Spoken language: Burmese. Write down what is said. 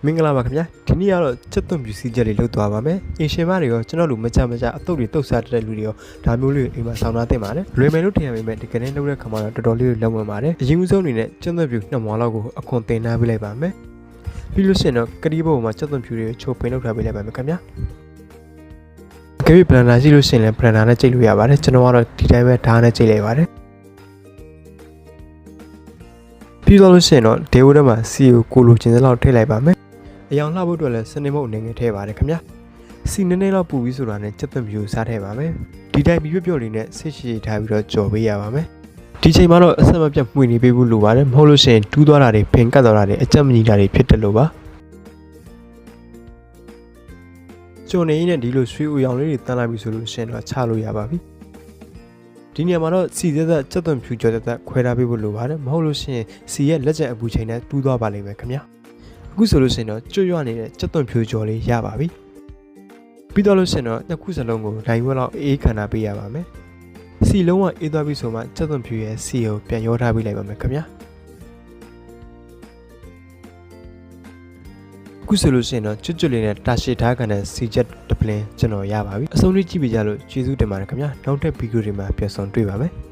မင်္ဂလာပါခင်ဗျာဒီနေ့ကတော့ချက်သွန်ပြူစီချက်လေးလုပ်သွားပါမယ်အင်ရှင်မတွေရောကျွန်တော်တို့မကြအတုပ်တွေတုတ်စားတဲ့လူတွေရောဒါမျိုးလေးအိမ်မှာဆောင်းထားတင်ပါတယ်လွယ်မယ်လို့ထင်ရပေမဲ့ဒီကနေ့လုပ်တဲ့ခါမှာတော့တော်တော်လေးလုံဝင်ပါတယ်အရင်ဆုံးအနေနဲ့ချက်သွန်ပြူ2မောင်လောက်ကိုအခွန်တင်ထားပေးလိုက်ပါမယ်ပြီးလို့ရှိရင်တော့ကတိဘုံမှာချက်သွန်ပြူတွေကိုချိုးပိန်လုပ်ထားပေးလိုက်ပါမယ်ခင်ဗျာကဲပလန်နာရှိလို့ရှိရင်လည်းပလန်နာနဲ့ကြိတ်လို့ရပါတယ်ကျွန်တော်ကတော့ဒီတိုင်းပဲဓာတ်နဲ့ကြိတ်လိုက်ပါတယ်ပြီးတော့လို့ရှိရင်တော့ဒေဝထဲမှာစီကိုလိုချင်တဲ့လောက်ထည့်လိုက်ပါမယ်အယောင်လှဖို့အတွက်လည်းစနေမုတ်အနေငယ်ထည့်ပါတယ်ခင်ဗျာစီနည်းနည်းလောက်ပူပြီးဆိုတာနဲ့ချက်သွန်ပြူစားထည့်ပါမယ်ဒီတိုင်းပြီးပြော့လေးနဲ့ဆစ်ရှိထားပြီးတော့ကြော်ပေးရပါမယ်ဒီချိန်မှာတော့အဆက်မပြတ်မှွေနေပေးဖို့လိုပါတယ်မဟုတ်လို့ရှိရင်တူးသွားတာတွေဖင်ကတ်သွားတာတွေအကြက်မညီတာတွေဖြစ်တယ်လို့ပါကြော်နေရင်ဒီလိုဆွေးဦးရောင်လေးတွေတန်းလိုက်ပြီဆိုလို့ရှိရင်တော့ချလို့ရပါပြီဒီနေရာမှာတော့စီသက်သက်ချက်သွန်ဖြူကြော်သက်ခွဲထားပေးဖို့လိုပါတယ်မဟုတ်လို့ရှိရင်စီရဲ့လက်ချက်အပူချိန်နဲ့တူးသွားပါလိမ့်မယ်ခင်ဗျာအခုဆိုလို့ရှိရင်တော့ကျွတ်ရွနေတဲ့ချက်သွန်ဖြူကြော်လေးရပါပြီပြီးတော့လို့ရှိရင်တော့နှစ်ခုစလုံးကိုနိုင်ဝက်လောက်အေးခန္ဓာပေးရပါမယ်စီလုံးဝအေးသွားပြီဆိုမှချက်သွန်ဖြူရဲ့စီကိုပြန်ရောထားပေးလိုက်ပါမယ်ခင်ဗျာအခုဆိုလို့ရှိရင်တော့ကျွတ်လေးနဲ့တာရှည်ထားခံတဲ့စီချက်တစ်ပလင်းကျွန်တော်ရပါပြီအဆုံးလေးကြည့်ပြကြလို့ကျေးဇူးတင်ပါတယ်ခင်ဗျာနောက်ထပ်ဗီဒီယိုတွေမှာပြန်ဆောင်တွေ့ပါမယ်